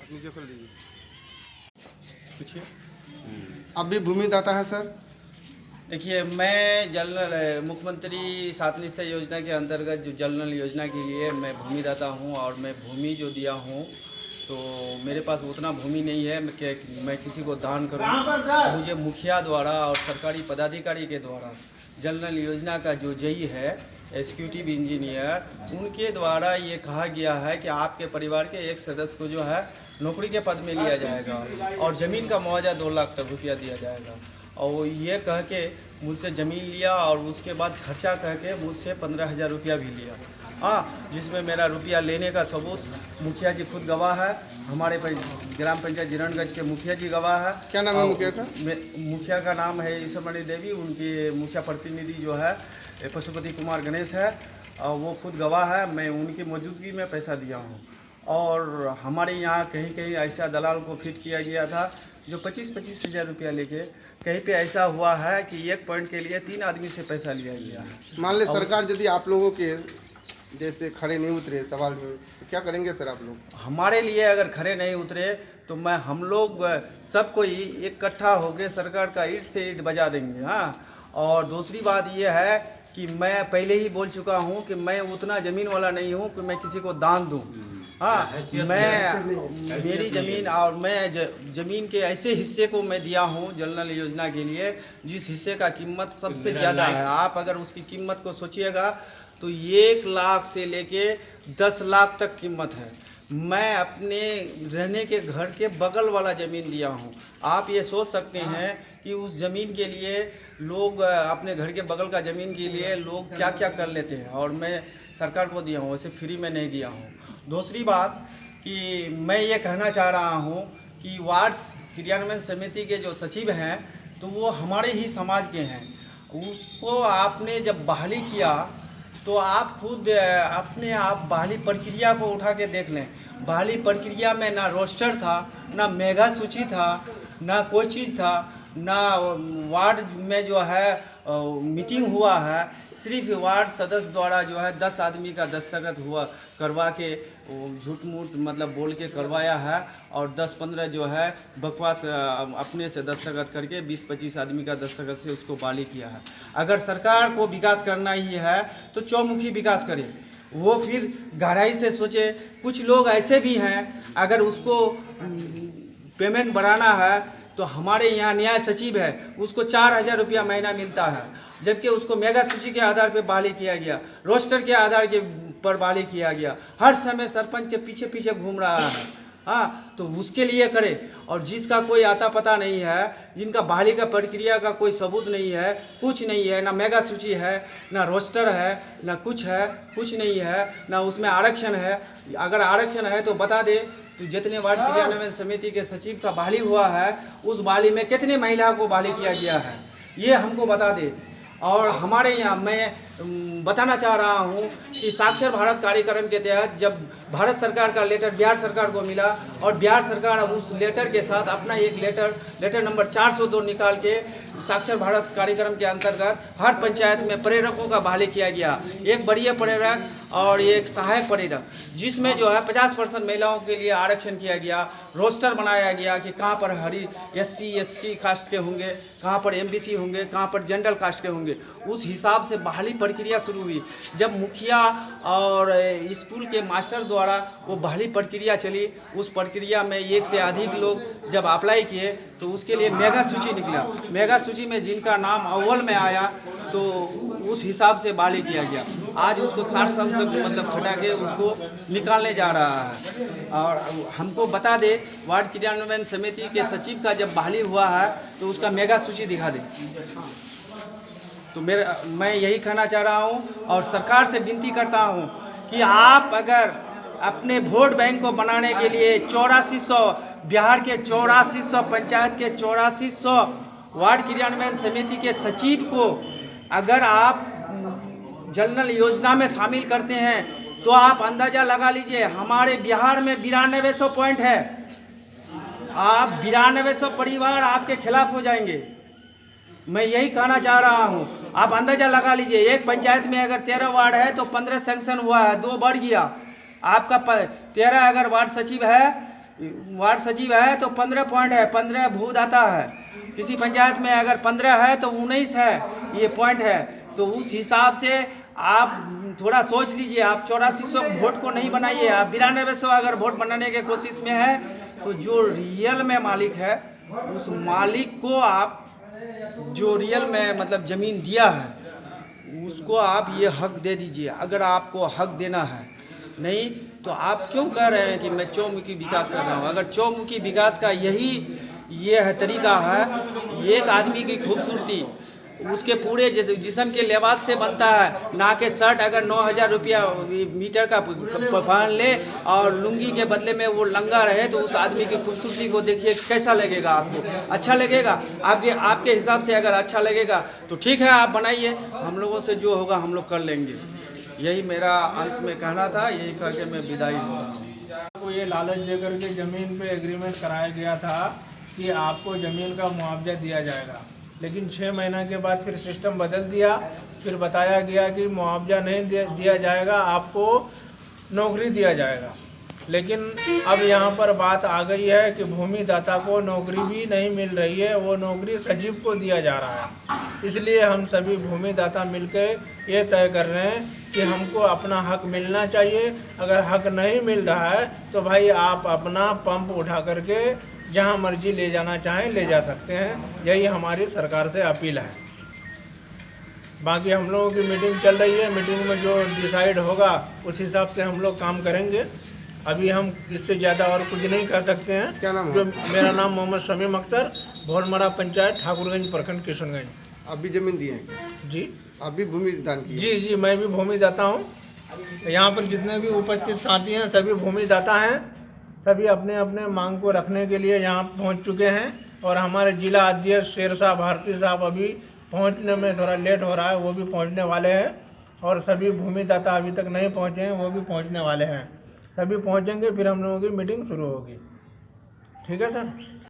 नीचे खोल दीजिए। पूछिए। आप भी भूमिदाता है सर? देखिए, मैं जल नल मुख्यमंत्री 7 निश्चय योजना के अंतर्गत जो जल नल योजना के लिए मैं भूमिदाता हूँ और मैं भूमि जो दिया हूँ, तो मेरे पास उतना भूमि नहीं है मैं किसी को दान करूँ। मुझे मुखिया द्वारा और सरकारी पदाधिकारी के द्वारा जल नल योजना का जो जेई है, एग्जीक्यूटिव इंजीनियर, उनके द्वारा ये कहा गया है कि आपके परिवार के एक सदस्य को जो है नौकरी के पद में लिया जाएगा और ज़मीन का मुआवजा 2 लाख रुपया दिया जाएगा। और ये कह के मुझसे ज़मीन लिया और उसके बाद खर्चा कह के मुझसे 15,000 रुपया भी लिया। हाँ, जिसमें मेरा रुपया लेने का सबूत मुखिया जी खुद गवाह है, हमारे ग्राम पंचायत जिरणगंज के मुखिया जी गवाह है। क्या नाम है मुखिया का? मुखिया का नाम है ईश्वरमणि देवी, उनकी मुखिया प्रतिनिधि जो है पशुपति कुमार गणेश है, और वो खुद गवाह है। मैं उनकी मौजूदगी में पैसा दिया हूँ। और हमारे यहाँ कहीं कहीं ऐसा दलाल को फिट किया गया था जो 25-25 हज़ार रुपया लेके, कहीं पे ऐसा हुआ है कि 1 पॉइंट के लिए 3 आदमी से पैसा लिया गया है। मान ले सरकार यदि आप लोगों के जैसे खड़े नहीं उतरे सवाल में, तो क्या करेंगे सर आप लोग? हमारे लिए अगर खड़े नहीं उतरे तो हम लोग सब कोई इकट्ठा होकर सरकार का ईंट से ईंट बजा देंगे। हाँ, और दूसरी बात ये है कि मैं पहले ही बोल चुका हूँ कि मैं उतना ज़मीन वाला नहीं हूँ कि मैं किसी को दान दूँ। हाँ, मेरी ज़मीन और मैं ज़मीन के ऐसे हिस्से को मैं दिया हूँ जल नल योजना के लिए जिस हिस्से का कीमत सबसे ज़्यादा है। आप अगर उसकी कीमत को सोचिएगा तो 1 लाख से लेके 10 लाख तक कीमत है। मैं अपने रहने के घर के बगल वाला ज़मीन दिया हूँ। आप ये सोच सकते हैं कि उस ज़मीन के लिए लोग अपने घर के बगल का ज़मीन के लिए लोग क्या क्या कर लेते हैं, और मैं सरकार को दिया हूँ, वैसे फ्री में नहीं दिया हूँ। दूसरी बात कि मैं ये कहना चाह रहा हूँ कि वार्ड क्रियान्वयन समिति के जो सचिव हैं तो वो हमारे ही समाज के हैं। उसको आपने जब बहाली किया तो आप खुद अपने आप बहाली प्रक्रिया को उठा के देख लें। बहाली प्रक्रिया में ना रोस्टर था, ना मेगा सूची था, ना कोई चीज़ था, ना वार्ड में जो है मीटिंग हुआ है। सिर्फ वार्ड सदस्य द्वारा जो है 10 आदमी का दस्तखत हुआ करवा के झूठ मूठ मतलब बोल के करवाया है, और 10-15 जो है बकवास अपने से दस्तखत करके 20-25 आदमी का दस्तखत से उसको बहाली किया है। अगर सरकार को विकास करना ही है तो चौमुखी विकास करे, वो फिर गहराई से सोचे। कुछ लोग ऐसे भी हैं, अगर उसको पेमेंट बढ़ाना है तो हमारे यहाँ न्याय सचिव है, उसको 4,000 रुपया महीना मिलता है, जबकि उसको मेगा सूची के आधार पर बहाली किया गया, रोस्टर के आधार के पर बहाली किया गया। हर समय सरपंच के पीछे पीछे घूम रहा है। हाँ, तो उसके लिए करे। और जिसका कोई आता पता नहीं है, जिनका बहाली का प्रक्रिया का कोई सबूत नहीं है, कुछ नहीं है, ना मेगा सूची है, ना रोस्टर है, ना कुछ है, कुछ नहीं है, ना उसमें आरक्षण है। अगर आरक्षण है तो बता दे। तो जितने वार्ड क्रियान्वयन समिति के सचिव का बहाली हुआ है, उस बहाली में कितने महिला को बहाली किया गया है, ये हमको बता दे। और हमारे यहाँ मैं बताना चाह रहा हूँ कि साक्षर भारत कार्यक्रम के तहत जब भारत सरकार का लेटर बिहार सरकार को मिला, और बिहार सरकार उस लेटर के साथ अपना एक लेटर नंबर 402 निकाल के साक्षर भारत कार्यक्रम के अंतर्गत हर पंचायत में प्रेरकों का बहाली किया गया। एक वरीय प्रेरक और एक सहायक प्रेरक, जिसमें जो है 50% महिलाओं के लिए आरक्षण किया गया। रोस्टर बनाया गया कि कहाँ पर हरी SC कास्ट के होंगे, कहाँ पर MBC होंगे, कहाँ पर जनरल कास्ट के होंगे। उस हिसाब से बहाली प्रक्रिया शुरू हुई। जब मुखिया और स्कूल के मास्टर द्वारा वो बहाली प्रक्रिया चली, उस प्रक्रिया में 1 से अधिक लोग जब अप्लाई किए तो उसके लिए मेगा सूची निकला। मेगा सूची में जिनका नाम अव्वल में आया तो उस हिसाब से बहाली किया गया। आज उसको 60 साल तक मतलब खटा के उसको निकालने जा रहा है। और हमको बता दे, वार्ड क्रियान्वयन समिति के सचिव का जब बहाली हुआ है तो उसका मेगा सूची दिखा दे। तो मैं यही कहना चाह रहा हूँ और सरकार से विनती करता हूँ कि आप अगर अपने वोट बैंक को बनाने के लिए 8400 बिहार के 8400 पंचायत के 8400 वार्ड क्रियान्वयन समिति के सचिव को अगर आप जल नल योजना में शामिल करते हैं तो आप अंदाजा लगा लीजिए हमारे बिहार में 9200 पॉइंट है। आप 9200 परिवार आपके खिलाफ हो जाएंगे। मैं यही कहना चाह रहा हूँ, आप अंदाजा लगा लीजिए। एक पंचायत में अगर 13 वार्ड है तो 15 सैंक्शन हुआ है, 2 बढ़ गया। आपका 13 अगर वार्ड सचिव है वार्ड सचिव है तो 15 पॉइंट है, 15 भूदाता है। किसी पंचायत में अगर 15 है तो 19 है, ये पॉइंट है। तो उस हिसाब से आप थोड़ा सोच लीजिए। आप 8400 वोट को नहीं बनाइए, आप 9200 अगर वोट बनाने के कोशिश में है तो जो रियल में मालिक है उस मालिक को आप, जो रियल में मतलब ज़मीन दिया है उसको आप ये हक दे दीजिए। अगर आपको हक देना है, नहीं तो आप क्यों कह रहे हैं कि मैं चौमुखी विकास कर रहा हूँ? अगर चौमुखी विकास का ये है तरीका है, एक आदमी की खूबसूरती उसके पूरे जिस्म के लिबास से बनता है, ना कि शर्ट अगर 9000 रुपया मीटर का पहन ले और लुंगी के बदले में वो लंगा रहे तो उस आदमी की खूबसूरती को देखिए कैसा लगेगा आपको? अच्छा लगेगा? आपके हिसाब से अगर अच्छा लगेगा तो ठीक है, आप बनाइए, हम लोगों से जो होगा हम लोग कर लेंगे। यही मेरा अंत में कहना था, यही कह के मैं विदाई हो रहा हूँ। आपको ये लालच देकर के ज़मीन पे एग्रीमेंट कराया गया था कि आपको ज़मीन का मुआवजा दिया जाएगा, लेकिन 6 महीना के बाद फिर सिस्टम बदल दिया। फिर बताया गया कि मुआवजा नहीं दिया जाएगा, आपको नौकरी दिया जाएगा। लेकिन अब यहाँ पर बात आ गई है कि भूमिदाता को नौकरी भी नहीं मिल रही है, वो नौकरी सचिव को दिया जा रहा है। इसलिए हम सभी भूमिदाता मिलकर ये तय कर रहे हैं कि हमको अपना हक मिलना चाहिए। अगर हक नहीं मिल रहा है तो भाई आप अपना पंप उठा करके जहाँ मर्जी ले जाना चाहें ले जा सकते हैं। यही हमारी सरकार से अपील है। बाकी हम लोगों की मीटिंग चल रही है, मीटिंग में जो डिसाइड होगा उस हिसाब से हम लोग काम करेंगे। अभी हम इससे ज़्यादा और कुछ नहीं कर सकते हैं। क्या नाम है? जो मेरा नाम मोहम्मद शमीम अख्तर, भोलमरा पंचायत, ठाकुरगंज प्रखंड, किशनगंज। आप भी जमीन दिए हैं? जी आप भी भूमि दान किए? जी, मैं भी भूमिदाता हूँ। यहाँ पर जितने भी उपस्थित साथी हैं सभी भूमिदाता हैं। सभी अपने अपने मांग को रखने के लिए यहाँ पहुँच चुके हैं और हमारे जिला अध्यक्ष शेरशाह भारती साहब अभी पहुँचने में थोड़ा लेट हो रहा है, वो भी पहुँचने वाले हैं। और सभी भूमिदाता अभी तक नहीं पहुँचे हैं, वो भी पहुँचने वाले हैं। सभी पहुँचेंगे, फिर हम लोगों की मीटिंग शुरू होगी। ठीक है सर।